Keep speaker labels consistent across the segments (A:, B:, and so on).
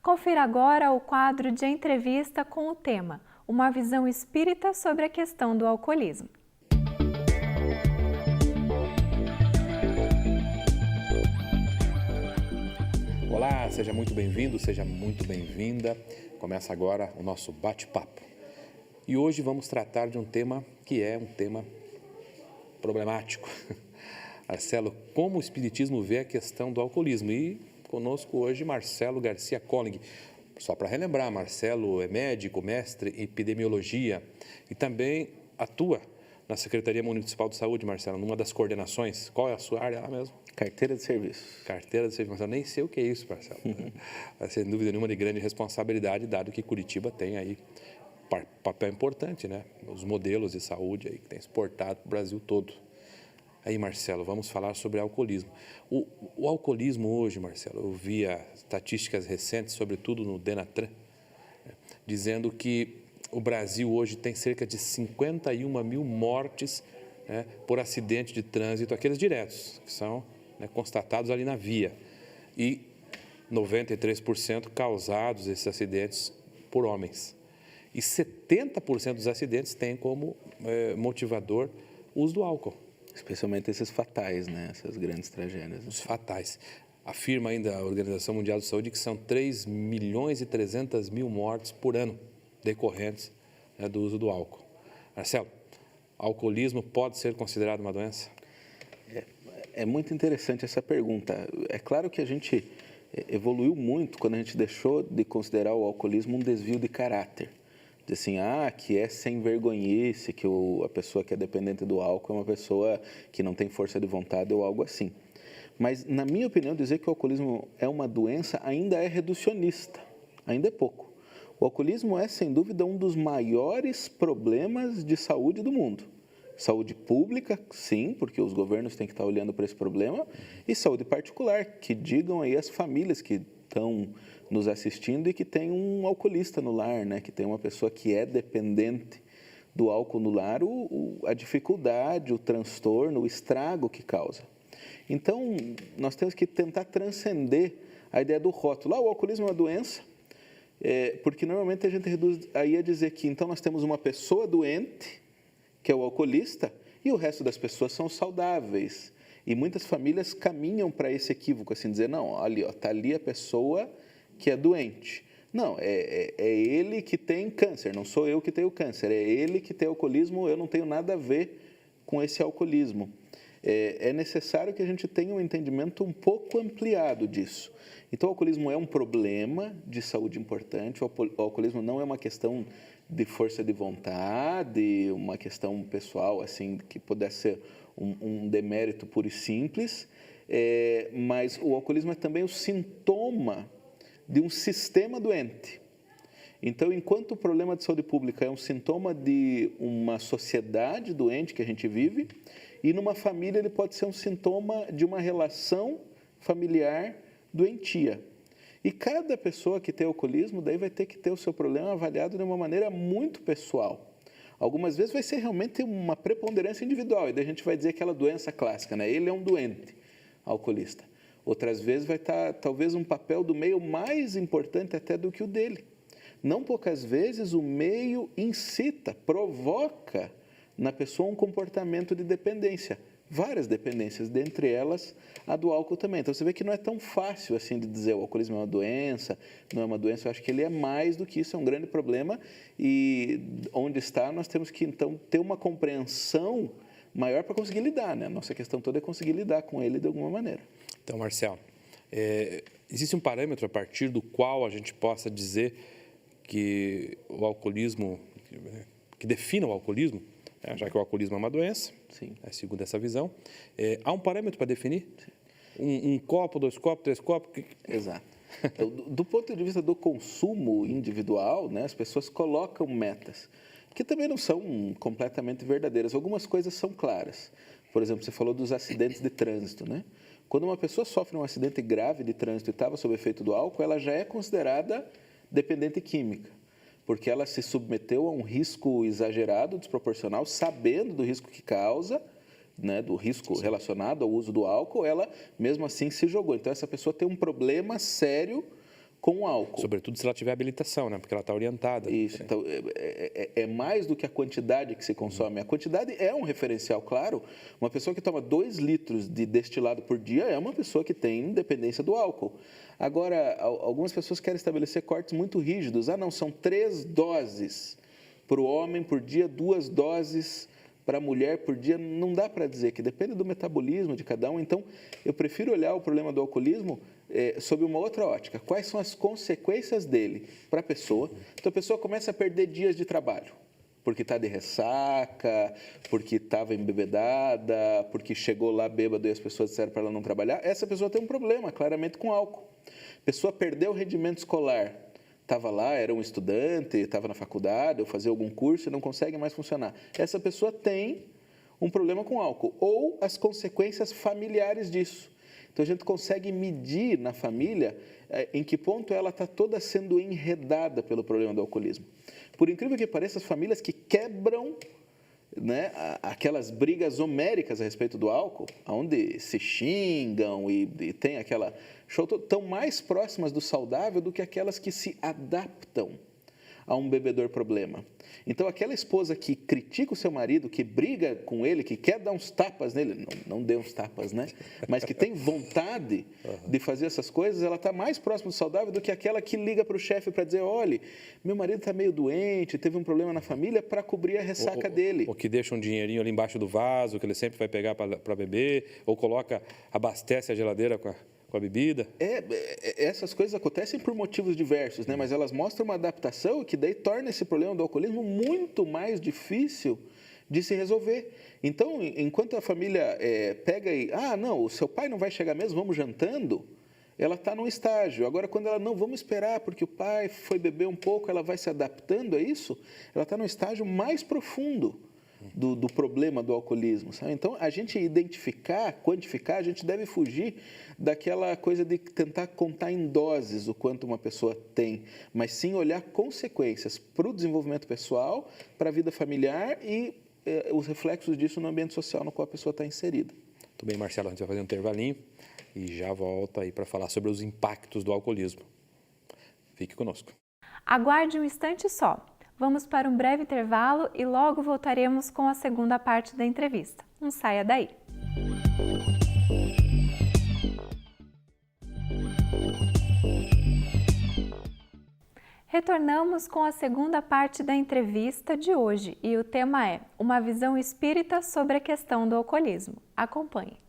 A: Confira agora o quadro de entrevista com o tema Uma visão espírita sobre a questão do alcoolismo.
B: Olá, seja muito bem-vindo, seja muito bem-vinda. Começa agora o nosso bate-papo. E hoje vamos tratar de um tema que é um tema problemático. Marcelo, como o Espiritismo vê a questão do alcoolismo? E conosco hoje Marcelo Garcia Koenig. Só para relembrar, Marcelo é médico, mestre em epidemiologia e também atua na Secretaria Municipal de Saúde, Marcelo, numa das coordenações. Qual é a sua área lá mesmo?
C: Carteira de serviços.
B: Carteira de serviços. Eu nem sei o que é isso, Marcelo. Sem dúvida nenhuma de grande responsabilidade, dado que Curitiba tem aí papel importante, né? Os modelos de saúde aí que tem exportado para o Brasil todo. Aí, Marcelo, vamos falar sobre alcoolismo. O alcoolismo hoje, Marcelo, eu via estatísticas recentes, sobretudo no Denatran, dizendo que o Brasil hoje tem cerca de 51 mil mortes, né, por acidente de trânsito, aqueles diretos, que são, né, constatados ali na via. E 93% causados, esses acidentes, por homens. E 70% dos acidentes têm como motivador o uso do álcool.
C: Especialmente esses fatais, né? Essas grandes tragédias.
B: Os fatais. Afirma ainda a Organização Mundial de Saúde que são 3 milhões e 300 mil mortes por ano decorrentes, né, do uso do álcool. Marcelo, alcoolismo pode ser considerado uma doença?
C: É muito interessante essa pergunta. É claro que a gente evoluiu muito quando a gente deixou de considerar o alcoolismo um desvio de caráter. Diz assim, que é sem vergonhice, que a pessoa que é dependente do álcool é uma pessoa que não tem força de vontade ou algo assim. Mas, na minha opinião, dizer que o alcoolismo é uma doença ainda é reducionista, ainda é pouco. O alcoolismo é, sem dúvida, um dos maiores problemas de saúde do mundo. Saúde pública, sim, porque os governos têm que estar olhando para esse problema, e saúde particular, que digam aí as famílias que estão nos assistindo e que tem um alcoolista no lar, né? Que tem uma pessoa que é dependente do álcool no lar, a dificuldade, o transtorno, o estrago que causa. Então, nós temos que tentar transcender a ideia do rótulo. O alcoolismo é uma doença, porque normalmente a gente reduz aí a dizer que então nós temos uma pessoa doente, que é o alcoolista, e o resto das pessoas são saudáveis. E muitas famílias caminham para esse equívoco, assim, dizer, não, ali, está ali a pessoa que é doente. Não, é ele que tem câncer, não sou eu que tenho câncer, é ele que tem alcoolismo, eu não tenho nada a ver com esse alcoolismo. É necessário que a gente tenha um entendimento um pouco ampliado disso. Então, o alcoolismo é um problema de saúde importante, o alcoolismo não é uma questão de força de vontade, uma questão pessoal, assim, que pudesse ser um demérito puro e simples, mas o alcoolismo é também o sintoma de um sistema doente. Então, enquanto o problema de saúde pública é um sintoma de uma sociedade doente que a gente vive, e numa família ele pode ser um sintoma de uma relação familiar doentia. E cada pessoa que tem alcoolismo daí vai ter que ter o seu problema avaliado de uma maneira muito pessoal. Algumas vezes vai ser realmente uma preponderância individual, e daí a gente vai dizer aquela doença clássica, né? Ele é um doente, alcoolista. Outras vezes vai estar, talvez, um papel do meio mais importante até do que o dele. Não poucas vezes o meio incita, provoca na pessoa um comportamento de dependência. Várias dependências, dentre elas a do álcool também. Então, você vê que não é tão fácil assim de dizer o alcoolismo é uma doença, não é uma doença. Eu acho que ele é mais do que isso, é um grande problema. E onde está, nós temos que, então, ter uma compreensão maior para conseguir lidar, né? A nossa questão toda é conseguir lidar com ele de alguma maneira.
B: Então, Marcelo, existe um parâmetro a partir do qual a gente possa dizer que o alcoolismo, que defina o alcoolismo, já que o alcoolismo é uma doença,
C: sim,
B: segundo essa visão, há um parâmetro para definir? Um copo, 2 copos, 3 copos?
C: Exato. Então, do ponto de vista do consumo individual, né, as pessoas colocam metas, que também não são completamente verdadeiras. Algumas coisas são claras. Por exemplo, você falou dos acidentes de trânsito, né? Quando uma pessoa sofre um acidente grave de trânsito e estava sob efeito do álcool, ela já é considerada dependente química, porque ela se submeteu a um risco exagerado, desproporcional, sabendo do risco que causa, né, do risco relacionado ao uso do álcool, ela mesmo assim se jogou. Então, essa pessoa tem um problema sério com o álcool.
B: Sobretudo se ela tiver habilitação, né? Porque ela está orientada.
C: Isso, então é mais do que a quantidade que se consome. A quantidade é um referencial, claro. Uma pessoa que toma 2 litros de destilado por dia é uma pessoa que tem dependência do álcool. Agora, algumas pessoas querem estabelecer cortes muito rígidos. Ah, não, são 3 doses para o homem por dia, 2 doses para a mulher por dia. Não dá para dizer, que depende do metabolismo de cada um. Então, eu prefiro olhar o problema do alcoolismo sob uma outra ótica. Quais são as consequências dele para a pessoa? Então, a pessoa começa a perder dias de trabalho, porque está de ressaca, porque estava embebedada, porque chegou lá bêbado e as pessoas disseram para ela não trabalhar. Essa pessoa tem um problema, claramente, com álcool. A pessoa perdeu o rendimento escolar. Estava lá, era um estudante, estava na faculdade ou fazia algum curso e não consegue mais funcionar. Essa pessoa tem um problema com álcool ou as consequências familiares disso. Então, a gente consegue medir na família em que ponto ela está toda sendo enredada pelo problema do alcoolismo. Por incrível que pareça, as famílias que quebram, né, aquelas brigas homéricas a respeito do álcool, onde se xingam e tem aquela show, estão mais próximas do saudável do que aquelas que se adaptam a um bebedor problema. Então, aquela esposa que critica o seu marido, que briga com ele, que quer dar uns tapas nele, não dê uns tapas, né? Mas que tem vontade de fazer essas coisas, ela está mais próxima do saudável do que aquela que liga para o chefe para dizer, olha, meu marido está meio doente, teve um problema na família, para cobrir a ressaca dele.
B: Ou que deixa um dinheirinho ali embaixo do vaso, que ele sempre vai pegar para beber, ou abastece a geladeira com a bebida.
C: Essas coisas acontecem por motivos diversos, né? Mas elas mostram uma adaptação que daí torna esse problema do alcoolismo muito mais difícil de se resolver. Então, enquanto a família pega e, não, o seu pai não vai chegar mesmo, vamos jantando, ela está num estágio. Agora, quando ela, não, vamos esperar, porque o pai foi beber um pouco, ela vai se adaptando a isso, ela está num estágio mais profundo do problema do alcoolismo, sabe? Então, a gente identificar, quantificar, a gente deve fugir daquela coisa de tentar contar em doses o quanto uma pessoa tem, mas sim olhar consequências para o desenvolvimento pessoal, para a vida familiar e os reflexos disso no ambiente social no qual a pessoa está inserida.
B: Muito bem, Marcelo, a gente vai fazer um intervalinho e já volta aí para falar sobre os impactos do alcoolismo. Fique conosco.
A: Aguarde um instante só. Vamos para um breve intervalo e logo voltaremos com a segunda parte da entrevista. Não saia daí! Retornamos com a segunda parte da entrevista de hoje e o tema é uma visão espírita sobre a questão do alcoolismo. Acompanhe.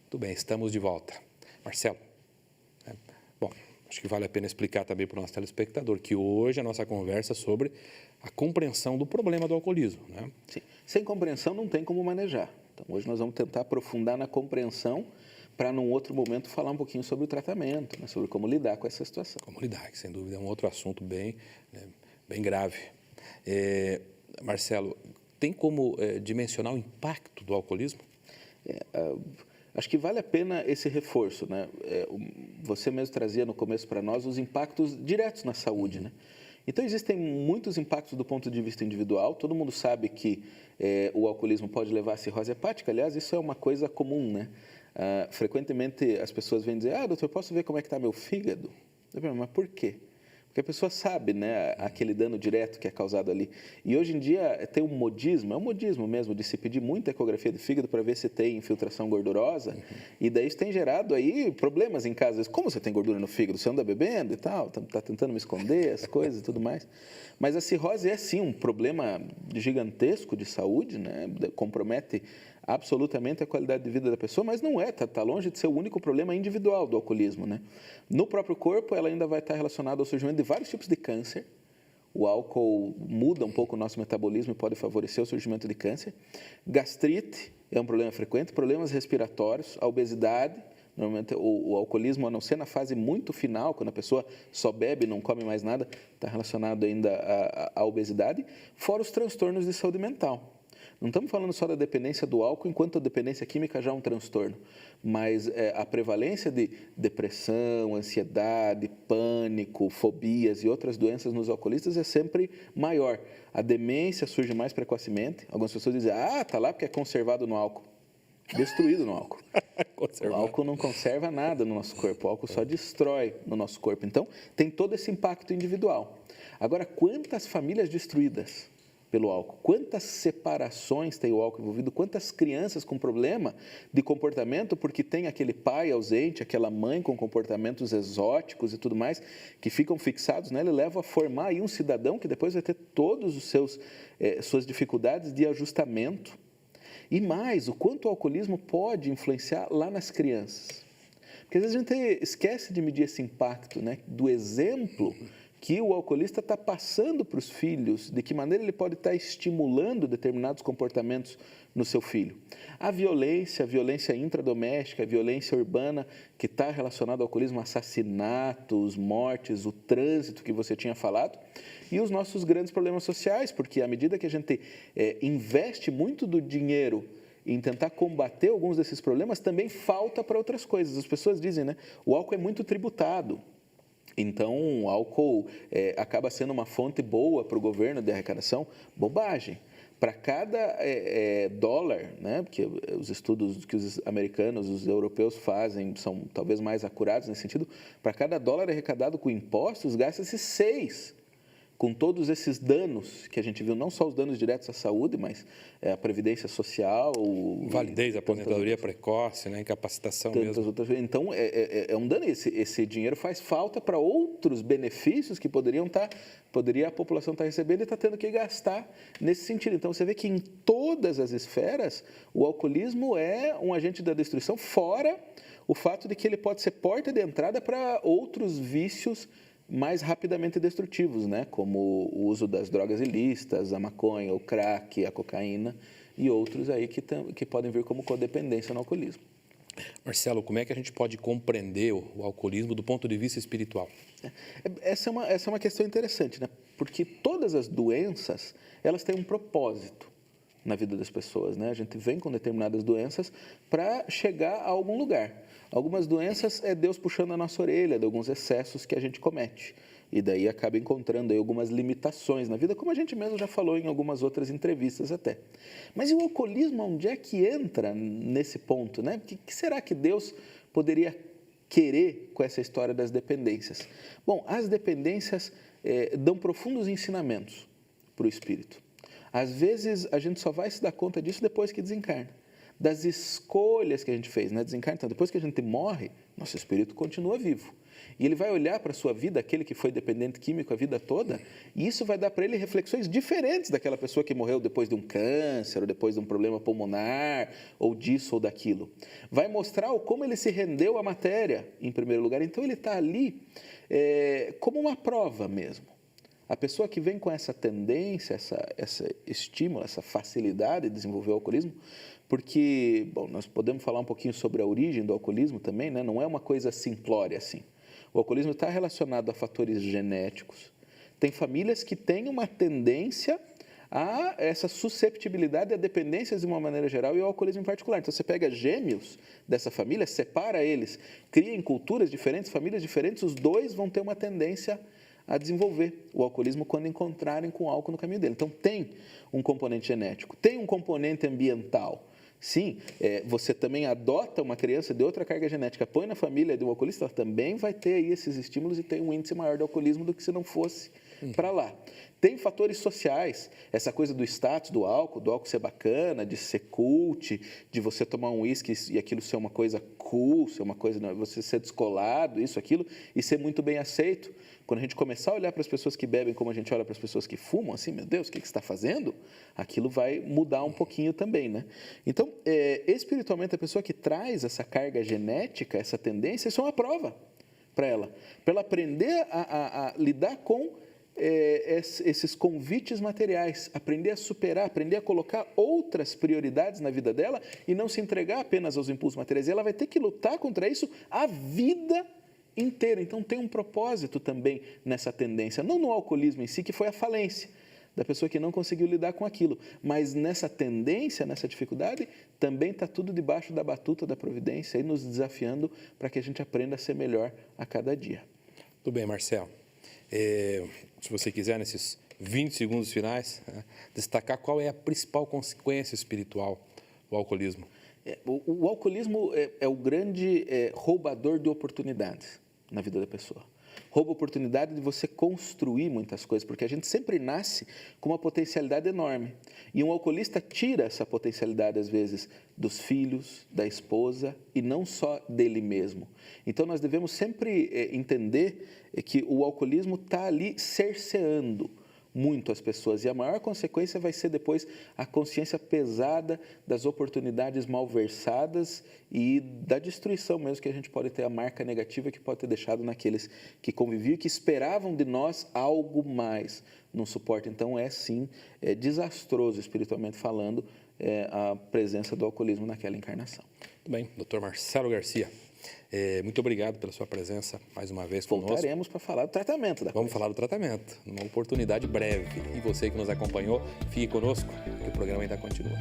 B: Muito bem, estamos de volta. Marcelo, bom, acho que vale a pena explicar também para o nosso telespectador que hoje a nossa conversa é sobre a compreensão do problema do alcoolismo, né?
C: Sim. Sem compreensão não tem como manejar. Então, hoje nós vamos tentar aprofundar na compreensão para, num outro momento, falar um pouquinho sobre o tratamento, né, sobre como lidar com essa situação.
B: Como lidar, que sem dúvida é um outro assunto bem grave. Marcelo, tem como dimensionar o impacto do alcoolismo?
C: Acho que vale a pena esse reforço, né? Você mesmo trazia no começo para nós os impactos diretos na saúde, né? Então, existem muitos impactos do ponto de vista individual. Todo mundo sabe que o alcoolismo pode levar à cirrose hepática. Aliás, isso é uma coisa comum, né? Frequentemente, as pessoas vêm dizer, doutor, posso ver como é que está meu fígado? Eu falo, mas por quê? Porque a pessoa sabe, né, aquele dano direto que é causado ali. E hoje em dia tem um modismo, é um modismo mesmo, de se pedir muita ecografia do fígado para ver se tem infiltração gordurosa. E daí isso tem gerado aí problemas em casa. Como você tem gordura no fígado? Você anda bebendo e tal? Está tentando me esconder as coisas e tudo mais. Mas a cirrose é sim um problema gigantesco de saúde, né? Compromete absolutamente a qualidade de vida da pessoa, mas não está longe de ser o único problema individual do alcoolismo, né? No próprio corpo, ela ainda vai estar relacionada ao surgimento de vários tipos de câncer. O álcool muda um pouco o nosso metabolismo e pode favorecer o surgimento de câncer. Gastrite é um problema frequente, problemas respiratórios, a obesidade. Normalmente, o alcoolismo, a não ser na fase muito final, quando a pessoa só bebe e não come mais nada, está relacionado ainda à obesidade, fora os transtornos de saúde mental. Não estamos falando só da dependência do álcool, enquanto a dependência química já é um transtorno, mas a prevalência de depressão, ansiedade, pânico, fobias e outras doenças nos alcoolistas é sempre maior. A demência surge mais precocemente. Algumas pessoas dizem, está lá porque é conservado no álcool. Destruído no álcool.
B: conservar.
C: O álcool não conserva nada no nosso corpo, o álcool só destrói no nosso corpo. Então, tem todo esse impacto individual. Agora, quantas famílias destruídas pelo álcool? Quantas separações tem o álcool envolvido? Quantas crianças com problema de comportamento porque tem aquele pai ausente, aquela mãe com comportamentos exóticos e tudo mais, que ficam fixados nela e levam a formar aí um cidadão que depois vai ter todos os suas dificuldades de ajustamento. E mais, o quanto o alcoolismo pode influenciar lá nas crianças. Porque às vezes a gente esquece de medir esse impacto, né, do exemplo que o alcoolista está passando para os filhos, de que maneira ele pode estar estimulando determinados comportamentos no seu filho. A violência intradoméstica, a violência urbana que está relacionada ao alcoolismo, assassinatos, mortes, o trânsito que você tinha falado, e os nossos grandes problemas sociais, porque à medida que a gente investe muito do dinheiro em tentar combater alguns desses problemas, também falta para outras coisas. As pessoas dizem, né, o álcool é muito tributado. Então, o álcool acaba sendo uma fonte boa para o governo de arrecadação. Bobagem. Para cada dólar, né, porque os estudos que os americanos, os europeus fazem são talvez mais acurados nesse sentido, para cada dólar arrecadado com impostos, gasta-se 6 com todos esses danos que a gente viu, não só os danos diretos à saúde, mas a previdência social...
B: Validez, aposentadoria precoce, né, incapacitação mesmo.
C: Então, é um dano. Esse dinheiro faz falta para outros benefícios que poderia a população estar recebendo e está tendo que gastar nesse sentido. Então, você vê que em todas as esferas, o alcoolismo é um agente da destruição, fora o fato de que ele pode ser porta de entrada para outros vícios mais rapidamente destrutivos, né? Como o uso das drogas ilícitas, a maconha, o crack, a cocaína e outros aí que podem vir como codependência no alcoolismo.
B: Marcelo, como é que a gente pode compreender o alcoolismo do ponto de vista espiritual?
C: Essa é uma questão interessante, né? Porque todas as doenças, elas têm um propósito na vida das pessoas, né? A gente vem com determinadas doenças para chegar a algum lugar. Algumas doenças é Deus puxando a nossa orelha de alguns excessos que a gente comete. E daí acaba encontrando aí algumas limitações na vida, como a gente mesmo já falou em algumas outras entrevistas até. Mas e o alcoolismo, onde é que entra nesse ponto, né? O que será que Deus poderia querer com essa história das dependências? Bom, as dependências dão profundos ensinamentos para o espírito. Às vezes, a gente só vai se dar conta disso depois que desencarna. Das escolhas que a gente fez, né? Desencarna. Então, depois que a gente morre, nosso espírito continua vivo. E ele vai olhar para a sua vida, aquele que foi dependente químico a vida toda, e isso vai dar para ele reflexões diferentes daquela pessoa que morreu depois de um câncer, ou depois de um problema pulmonar, ou disso ou daquilo. Vai mostrar como ele se rendeu à matéria, em primeiro lugar. Então, ele está ali como uma prova mesmo. A pessoa que vem com essa tendência, essa estímulo, essa facilidade de desenvolver o alcoolismo, porque, bom, nós podemos falar um pouquinho sobre a origem do alcoolismo também, né? Não é uma coisa simplória assim. O alcoolismo está relacionado a fatores genéticos. Tem famílias que têm uma tendência a essa susceptibilidade a dependências de uma maneira geral e ao alcoolismo em particular. Então, você pega gêmeos dessa família, separa eles, cria em culturas diferentes, famílias diferentes, os dois vão ter uma tendência a desenvolver o alcoolismo quando encontrarem com álcool no caminho dele. Então, tem um componente genético, tem um componente ambiental. Sim, você também adota uma criança de outra carga genética, põe na família de um alcoolista, ela também vai ter aí esses estímulos e tem um índice maior de alcoolismo do que se não fosse para lá. Tem fatores sociais, essa coisa do status do álcool ser bacana, de ser cult, de você tomar um uísque e aquilo ser uma coisa cool, ser uma coisa, você ser descolado, isso, aquilo, e ser muito bem aceito. Quando a gente começar a olhar para as pessoas que bebem como a gente olha para as pessoas que fumam, assim, meu Deus, o que você está fazendo? Aquilo vai mudar um pouquinho também, né? Então, espiritualmente, a pessoa que traz essa carga genética, essa tendência, isso é uma prova para ela aprender a lidar com esses convites materiais, aprender a superar, aprender a colocar outras prioridades na vida dela e não se entregar apenas aos impulsos materiais. E ela vai ter que lutar contra isso a vida inteira. Então, tem um propósito também nessa tendência, não no alcoolismo em si, que foi a falência da pessoa que não conseguiu lidar com aquilo, mas nessa tendência, nessa dificuldade, também está tudo debaixo da batuta da providência e nos desafiando para que a gente aprenda a ser melhor a cada dia.
B: Tudo bem, Marcelo. Se você quiser, nesses 20 segundos finais, destacar qual é a principal consequência espiritual do alcoolismo.
C: O alcoolismo é o grande roubador de oportunidades na vida da pessoa. Rouba a oportunidade de você construir muitas coisas, porque a gente sempre nasce com uma potencialidade enorme. E um alcoolista tira essa potencialidade, às vezes, dos filhos, da esposa e não só dele mesmo. Então, nós devemos sempre entender que o alcoolismo está ali cerceando muito as pessoas. E a maior consequência vai ser depois a consciência pesada das oportunidades malversadas e da destruição mesmo, que a gente pode ter, a marca negativa que pode ter deixado naqueles que conviviam e que esperavam de nós algo mais no suporte. Então, sim, é desastroso espiritualmente falando a presença do alcoolismo naquela encarnação.
B: Muito bem, Dr. Marcelo Garcia. Muito obrigado pela sua presença mais uma vez conosco.
C: Voltaremos para falar do tratamento.
B: Vamos falar do tratamento, numa oportunidade breve. E você que nos acompanhou, fique conosco, que o programa ainda continua.